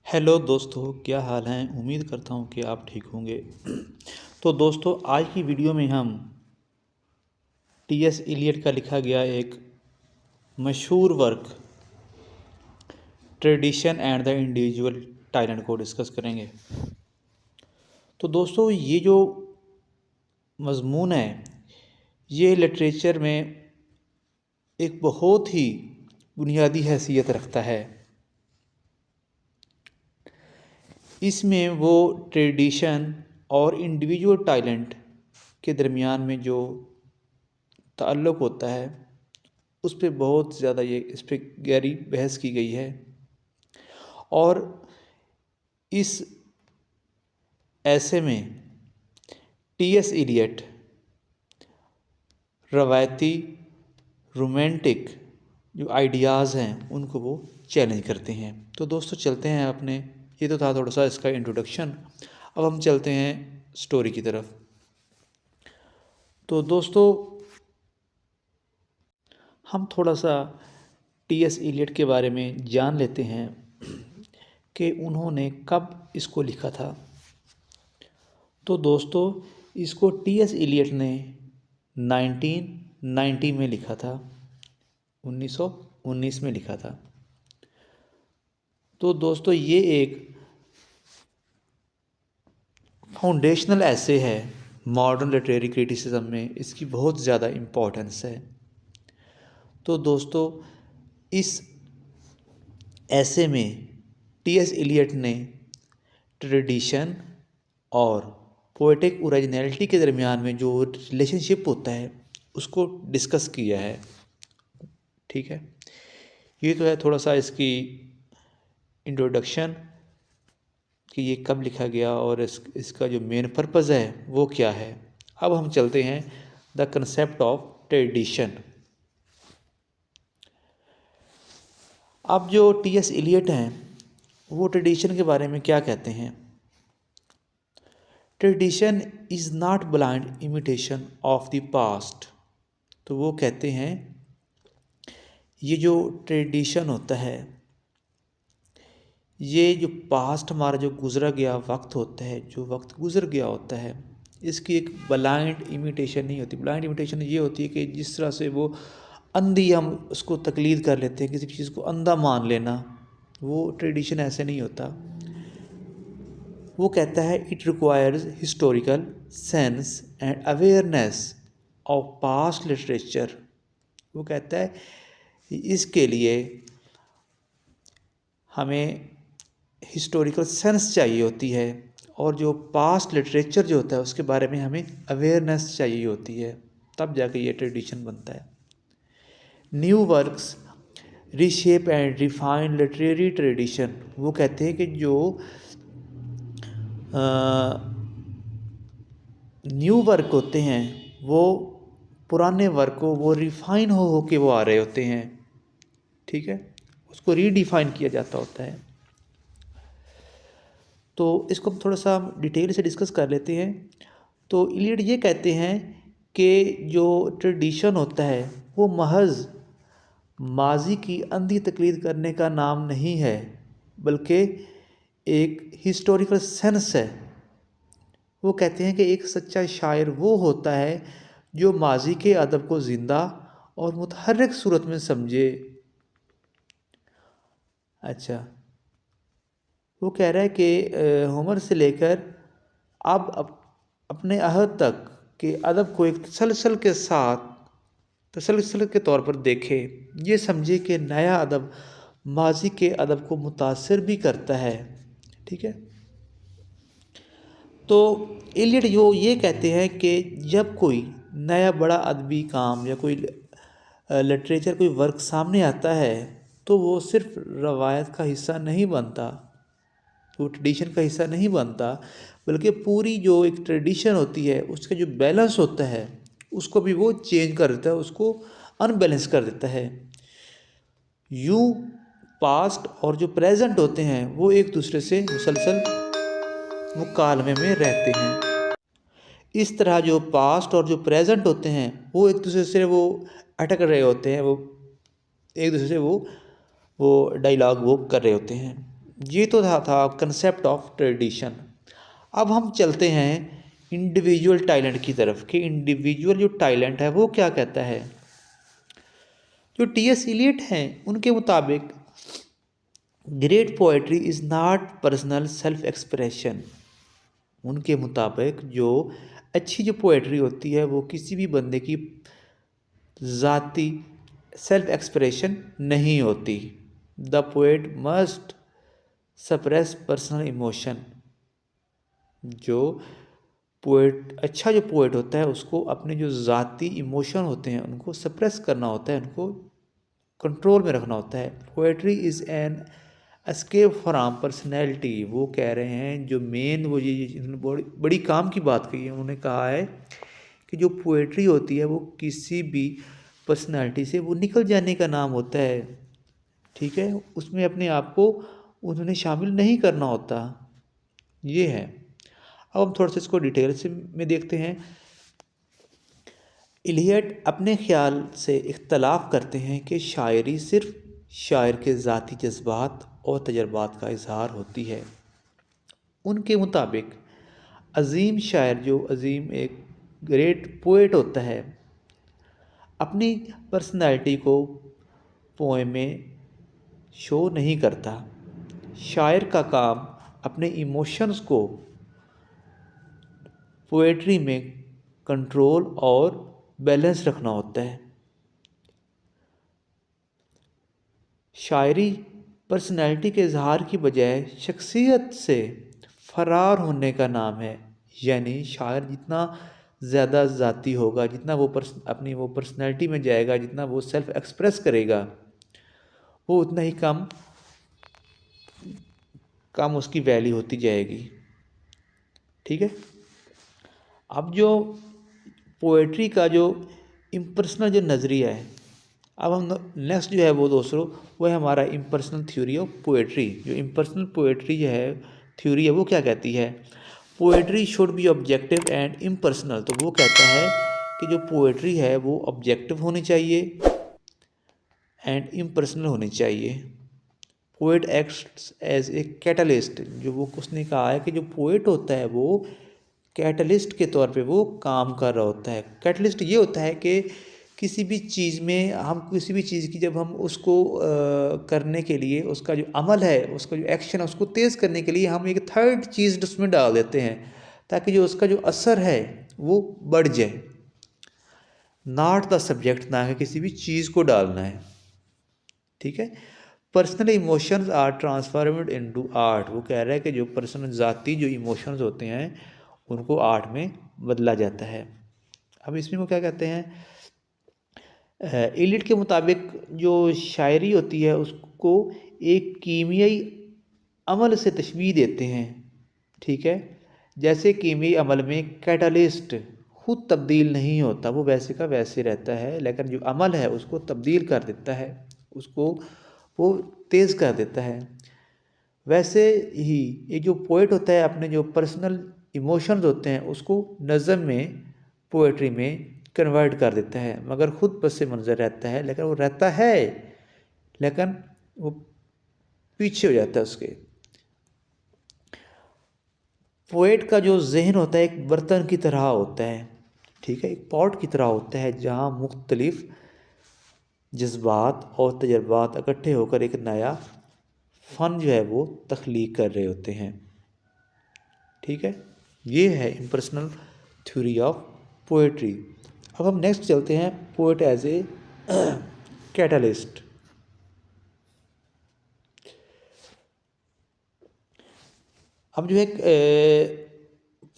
Hello दोस्तों, क्या हाल हैं। उम्मीद करता हूँ कि आप ठीक होंगे। तो दोस्तों, आज की वीडियो में हम टी एस इलियट का लिखा गया एक मशहूर work tradition and the individual talent को डिस्कस करेंगे। तो दोस्तों, ये जो मज़मून है ये लिटरेचर में एक बहुत ही बुनियादी हैसियत रखता है। इसमें वो ट्रेडिशन और इंडिविजुअल टैलेंट के दरमियान में जो ताल्लुक़ होता है उस पर बहुत ज़्यादा इस पर गहरी बहस की गई है। और इस ऐसे में टी एस इलियट रवायती रोमांटिक जो आइडियाज़ हैं उनको वो चैलेंज करते हैं। तो दोस्तों, चलते हैं अपने, ये तो था थोड़ा सा इसका इंट्रोडक्शन। अब हम चलते हैं स्टोरी की तरफ। तो दोस्तों, हम थोड़ा सा टी एस इलियट के बारे में जान लेते हैं कि उन्होंने कब इसको लिखा था। तो दोस्तों, इसको टी एस इलियट ने 1990 में लिखा था, 1919 में लिखा था। तो दोस्तों, ये एक फाउंडेशनल ऐसे है मॉडर्न लिटरेरी क्रिटिसिज्म में, इसकी बहुत ज़्यादा इम्पोर्टेंस है। तो दोस्तों, इस ऐसे में टी एस इलियट ने ट्रेडिशन और पोएटिक ओरिजिनलिटी के दरमियान में जो रिलेशनशिप होता है उसको डिस्कस किया है। ठीक है, ये तो है थोड़ा सा इसकी इंट्रोडक्शन कि ये कब लिखा गया और इसका जो मेन पर्पज़ है वो क्या है। अब हम चलते हैं द कंसेप्ट ऑफ ट्रेडिशन। अब जो टी एस इलियट हैं वो ट्रेडिशन के बारे में क्या कहते हैं। Tradition is not blind imitation of the past. तो वो कहते हैं ये जो ट्रेडिशन होता है, ये जो पास्ट हमारा जो गुज़रा गया वक्त होता है, जो वक्त गुज़र गया होता है, इसकी एक ब्लाइंड इमिटेशन नहीं होती। ब्लाइंड इमिटेशन ये होती है कि जिस तरह से वो अंधी हम उसको तकलीद कर लेते हैं, किसी चीज़ को अंधा मान लेना, वो ट्रेडिशन ऐसे नहीं होता। वो कहता है it requires historical sense and awareness of past literature. वो कहता है इसके लिए हमें हिस्टोरिकल सेंस चाहिए होती है और जो पास्ट लिटरेचर जो होता है उसके बारे में हमें अवेयरनेस चाहिए होती है, तब जाके ये ट्रेडिशन बनता है। New works reshape and refine literary tradition. वो कहते हैं कि जो न्यू वर्क होते हैं वो पुराने वर्क को वो रिफाइन हो के वो आ रहे होते हैं। ठीक है, उसको रीडिफाइन किया जाता होता है। तो इसको हम थोड़ा सा डिटेल से डिस्कस कर लेते हैं। तो इलियट ये कहते हैं कि जो ट्रेडिशन होता है वो महज माजी की अंधी तकलीद करने का नाम नहीं है, बल्कि एक हिस्टोरिकल सेंस है। वो कहते हैं कि एक सच्चा शायर वो होता है जो माजी के अदब को ज़िंदा और मुतहर्रिक सूरत में समझे। अच्छा, वो कह रहा है कि होमर से लेकर अब अपने अहद तक के अदब को एक तसलसल के तौर पर देखे, ये समझे कि नया अदब माजी के अदब को मुतासिर भी करता है। ठीक है, तो इलियट जो ये कहते हैं कि जब कोई नया बड़ा अदबी काम या कोई लिटरेचर कोई वर्क सामने आता है तो वो सिर्फ रवायत का हिस्सा नहीं बनता, वो ट्रेडिशन का हिस्सा नहीं बनता, बल्कि पूरी जो एक ट्रेडिशन होती है उसका जो बैलेंस होता है उसको भी वो चेंज कर देता है, उसको अनबैलेंस कर देता है। यूँ पास्ट और जो प्रेजेंट होते हैं वो एक दूसरे से मुसलसल मुकालमे में रहते हैं। इस तरह जो पास्ट और जो प्रेजेंट होते हैं वो एक दूसरे से वो अटक रहे होते हैं, वो एक दूसरे से वो डायलॉग वो कर रहे होते हैं। ये तो था कंसेप्ट ऑफ ट्रेडिशन। अब हम चलते हैं इंडिविजुअल टैलेंट की तरफ कि इंडिविजुअल जो टैलेंट है वो क्या कहता है। जो टी.एस. इलियट हैं उनके मुताबिक great poetry is not personal self expression. उनके मुताबिक जो अच्छी जो पोएट्री होती है वो किसी भी बंदे की ज़ाती सेल्फ एक्सप्रेशन नहीं होती। The poet must suppress personal emotion. जो पोएट अच्छा जो पोएट होता है उसको अपने जो ज़ाती इमोशन होते हैं उनको सप्रेस करना होता है, उनको कंट्रोल में रखना होता है। Poetry is an escape from personality. वो कह रहे हैं जो मेन वो ये इन्होंने बड़ी काम की बात कही है। उन्होंने कहा है कि जो पोएट्री होती है वो किसी भी पर्सनैलिटी से वो निकल जाने का नाम होता है, ठीक है, उसमें अपने आप को उन्होंने शामिल नहीं करना होता। ये है। अब हम थोड़ा सा इसको डिटेल से में देखते हैं। इलियट अपने ख्याल से इख्तलाफ करते हैं कि शायरी सिर्फ शायर के ज़ाती जज्बात और तजर्बात का इजहार होती है। उनके मुताबिक अजीम शायर जो अजीम एक ग्रेट पोएट होता है अपनी पर्सनैलिटी को पोएम में शो नहीं करता। शायर का काम अपने इमोशंस को पोएट्री में कंट्रोल और बैलेंस रखना होता है। शायरी पर्सनैलिटी के इजहार की बजाय शख्सियत से फरार होने का नाम है। यानी शायर जितना ज़्यादा ज़ाती होगा, जितना वो अपनी वो पर्सनैलिटी में जाएगा, जितना वो सेल्फ एक्सप्रेस करेगा, वो उतना ही कम उसकी वैल्यू होती जाएगी। ठीक है। अब जो पोएट्री का जो इम्पर्सनल जो नज़रिया है, अब हम नेक्स्ट जो है वो दोस्तों वो है हमारा इम्पर्सनल थ्योरी ऑफ पोएट्री। जो इम्पर्सनल पोएट्री जो है थ्योरी है वो क्या कहती है, poetry should be objective and impersonal. तो वो कहता है कि जो पोएट्री है वो ऑब्जेक्टिव होनी चाहिए एंड इम्पर्सनल होनी चाहिए। Poet acts as a catalyst. जो वो उसने कहा है कि जो पोएट होता है वो कैटलिस्ट के तौर पे वो काम कर रहा होता है। कैटलिस्ट ये होता है कि किसी भी चीज़ में हम किसी भी चीज़ की जब हम उसको करने के लिए उसका जो अमल है, उसका जो एक्शन है, उसको तेज़ करने के लिए हम एक थर्ड चीज़ उसमें डाल देते हैं ताकि जो उसका जो असर है वो बढ़ जाए। नॉट द सब्जेक्ट, ना कि किसी भी चीज़ को डालना है। ठीक है। Personal emotions are transformed into art. वो कह रहा है कि जो पर्सनल ज़ाती जो इमोशंस होते हैं उनको आर्ट में बदला जाता है। अब इसमें वो क्या कहते हैं, इलियट के मुताबिक जो शायरी होती है उसको एक कीमियाई अमल से तशबीह देते हैं। ठीक है। जैसे कीमियाई अमल में कैटलिस्ट खुद तब्दील नहीं होता, वो वैसे का वैसे रहता है, लेकिन जो अमल है उसको तब्दील कर देता है, उसको वो तेज़ कर देता है। वैसे ही ये जो पोएट होता है अपने जो पर्सनल इमोशंस होते हैं उसको नज़म में पोएट्री में कन्वर्ट कर देता है, मगर ख़ुद पस मंज़र रहता है, लेकिन वो रहता है लेकिन वो पीछे हो जाता है उसके। पोएट का जो जहन होता है एक बर्तन की तरह होता है। ठीक है, एक पॉट की तरह होता है जहाँ मुख्तलिफ जज्बात और तजर्बात इकट्ठे होकर एक नया फ़न जो है वो तख्लीक कर रहे होते हैं। ठीक है, ये है इम्पर्सनल थ्योरी ऑफ पोएट्री। अब हम नेक्स्ट चलते हैं, पोएट एज ए कैटलिस्ट। अब जो है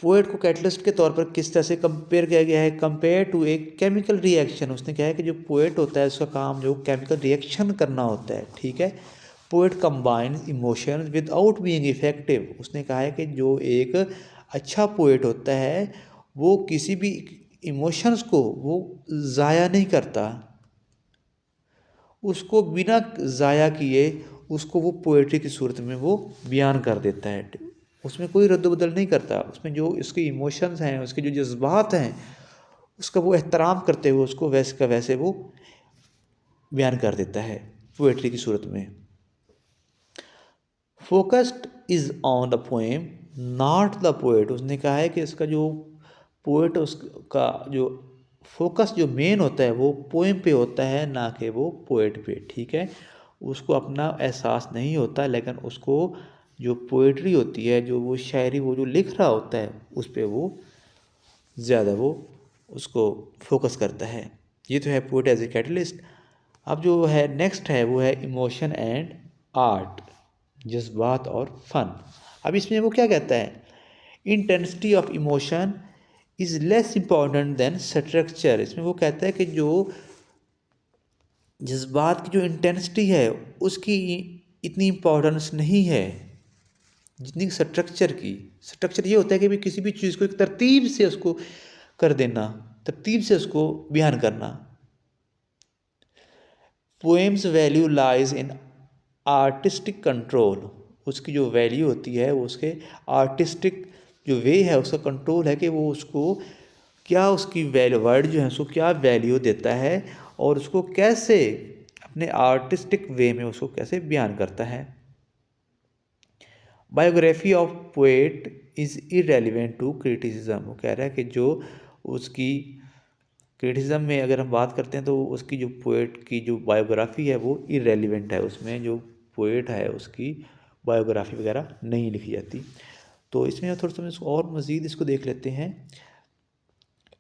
पोएट को कैटलिस्ट के तौर पर किस तरह से कंपेयर किया गया है, compare to a chemical reaction. उसने कहा है कि जो पोएट होता है उसका काम जो केमिकल रिएक्शन करना होता है। ठीक है, poet combine emotions without being effective. उसने कहा है कि जो एक अच्छा पोएट होता है वो किसी भी इमोशंस को वो ज़ाया नहीं करता, उसको बिना ज़ाया किए उसको वो पोएट्री की सूरत में वो बयान कर देता है। उसमें कोई रद्द-बदल नहीं करता, उसमें जो उसके इमोशंस हैं, उसके जो जज्बात हैं, उसका वो एहतराम करते हुए उसको वैसे का वैसे वो बयान कर देता है पोएट्री की सूरत में। Focused is on the poem not the poet. उसने कहा है कि इसका जो पोएट उसका जो फोकस जो मेन होता है वो पोएम पे होता है, ना कि वो पोएट पे। ठीक है, उसको अपना एहसास नहीं होता, लेकिन उसको जो पोएट्री होती है, जो वो शायरी वो जो लिख रहा होता है, उस पर वो ज़्यादा वो उसको फोकस करता है। ये तो है पोएट एज ए कैटलिस्ट। अब जो है नेक्स्ट है वो है इमोशन एंड आर्ट, जज्बात और फन। अब इसमें वो क्या कहता है, intensity of emotion is less important than structure. इसमें वो कहता है कि जो जज्बात की जो इंटेंसिटी है उसकी इतनी इम्पोर्टेंस नहीं है जितनी स्ट्रक्चर की। स्ट्रक्चर ये होता है कि भी किसी भी चीज़ को एक तरतीब से उसको कर देना, तरतीब से उसको बयान करना। Poems value lies in artistic control. उसकी जो वैल्यू होती है वो उसके आर्टिस्टिक जो वे है, उसका कंट्रोल है कि वो उसको क्या उसकी वैल्यू वर्ड जो है उसको क्या वैल्यू देता है और उसको कैसे अपने आर्टिस्टिक वे में उसको कैसे बयान करता है। Biography of poet is irrelevant to criticism. वो कह रहा है कि जो उसकी क्रिटिसिज्म में अगर हम बात करते हैं तो उसकी जो पोएट की जो बायोग्राफी है वो इरेलीवेंट है, उसमें जो पोएट है उसकी बायोग्राफी वगैरह नहीं लिखी जाती। तो इसमें थोड़ा सा इसको और मज़ीद इसको देख लेते हैं।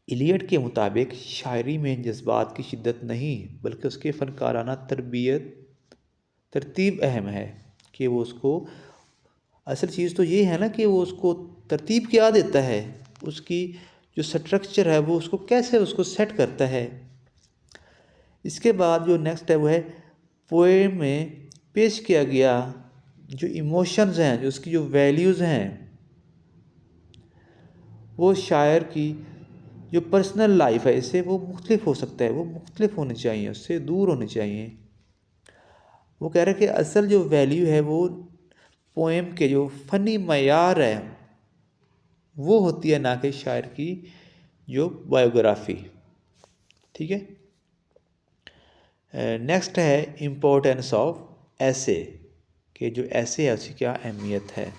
इलियट के मुताबिक शायरी में जज्बात की शिद्दत नहीं बल्कि उसके फ़नकाराना तरतीब अहम है, कि वो उसको असल चीज़ तो ये है ना कि वो उसको तरतीब क्या देता है, उसकी जो स्ट्रक्चर है वो उसको कैसे उसको सेट करता है। इसके बाद जो नेक्स्ट है वो है पोएम में पेश किया गया जो इमोशंस हैं, जो उसकी जो वैल्यूज़ हैं, वो शायर की जो पर्सनल लाइफ है इससे वो मुख्तलिफ हो सकता है, वो मुख्तलिफ होनी चाहिए, उससे दूर होनी चाहिए। वो कह रहे हैं कि असल जो वैल्यू है वो पोएम के जो फ़नी मयार है वो होती है, ना कि शायर की जो बायोग्राफी। ठीक है, नेक्स्ट है इम्पोर्टेंस ऑफ ऐसे, कि जो ऐसे है उसकी क्या अहमियत है।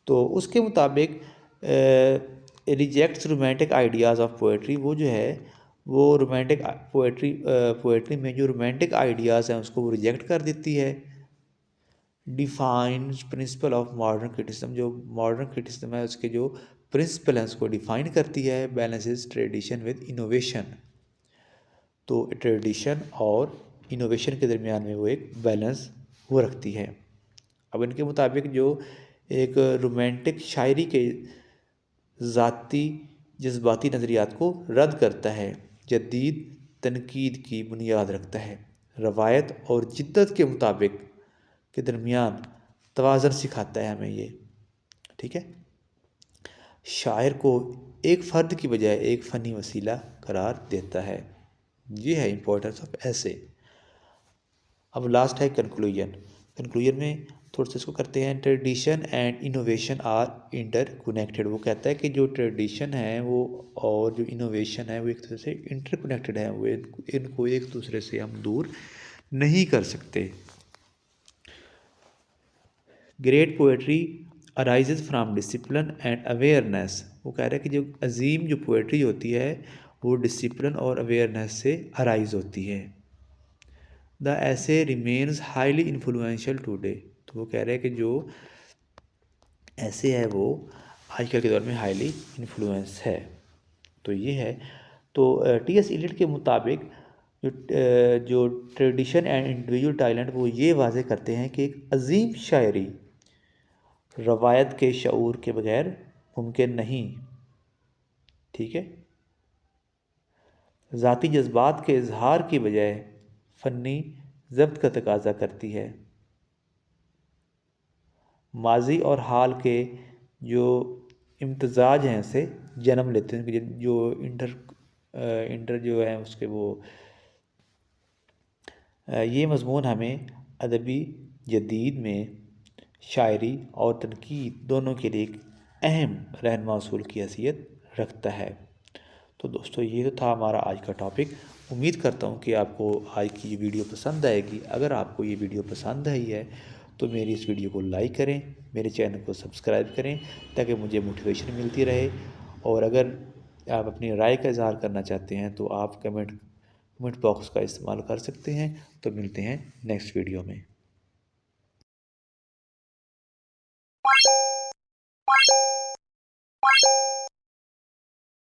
तो उसके मुताबिक rejects romantic ideas of poetry. वो जो है वो रोमांटिक पोएट्री में जो रोमांटिक आइडियाज़ हैं उसको वो रिजेक्ट कर देती है। Defines principle of modern criticism. जो मॉडर्न क्रिटिसिज्म है उसके जो प्रिंसिपल हैं उसको डिफाइन करती है। Balances tradition with innovation. तो ट्रेडिशन और इनोवेशन के दरमियान में वो एक बैलेंस वो रखती है। अब इनके मुताबिक जो एक रोमांटिक शायरी के ज़ाती जज्बाती नज़रियात को रद्द करता है, जदीद तनकीद की बुनियाद रखता है, रवायत और जिद्दत के मुताबिक के दरमियान तवाज़न सिखाता है हमें ये। ठीक है, शायर को एक फ़र्द की बजाय एक फ़नी वसीला करार देता है। ये है इम्पोर्टेंस ऑफ ऐसे। अब लास्ट है कंक्लूजन। कंक्लूजन में थोड़ा सा इसको करते हैं। Tradition and innovation are interconnected. वो कहता है कि जो ट्रेडिशन है वो और जो इनोवेशन है वो एक दूसरे से इंटर कनेक्टेड है, वो इनको एक दूसरे से हम दूर नहीं कर सकते। Great poetry arises from discipline and awareness. वो कह रहा है कि जो अजीम जो पोएट्री होती है वो डिसिप्लिन और अवेयरनेस से अराइज होती है। द ऐसे रिमेन्स हाईली इन्फ्लुएंशियल टूडे। तो वो कह रहे हैं कि जो ऐसे है वो आजकल के दौर में हाईली इन्फ्लुएंस है। तो ये है। तो टी.एस. इलियट के मुताबिक जो ट्रेडिशन एंड इंडिविजुअल टैलेंट वो ये वाजे करते हैं कि एक अजीम शायरी रवायत के शऊर के बगैर मुमकिन नहीं। ठीक है, ज़ाती जज्बात के इजहार की बजाय फ़नी ज़ब्त का तकाजा करती है। माजी और हाल के जो इम्तजाज हैं से जन्म लेते हैं, जो इंटर जो है उसके वो ये मज़मून हमें अदबी जदीद में शायरी और तनकीद दोनों के लिए एक अहम रहनुमा उसूल की हैसियत रखता है। तो दोस्तों ये तो था हमारा आज का टॉपिक। उम्मीद करता हूँ कि आपको आज की ये वीडियो पसंद आएगी। अगर आपको ये वीडियो पसंद आई है तो मेरी इस वीडियो को लाइक करें, मेरे चैनल को सब्सक्राइब करें ताकि मुझे मोटिवेशन मिलती रहे। और अगर आप अपनी राय का इजहार करना चाहते हैं तो आप कमेंट बॉक्स का इस्तेमाल कर सकते हैं। तो मिलते हैं नेक्स्ट वीडियो में।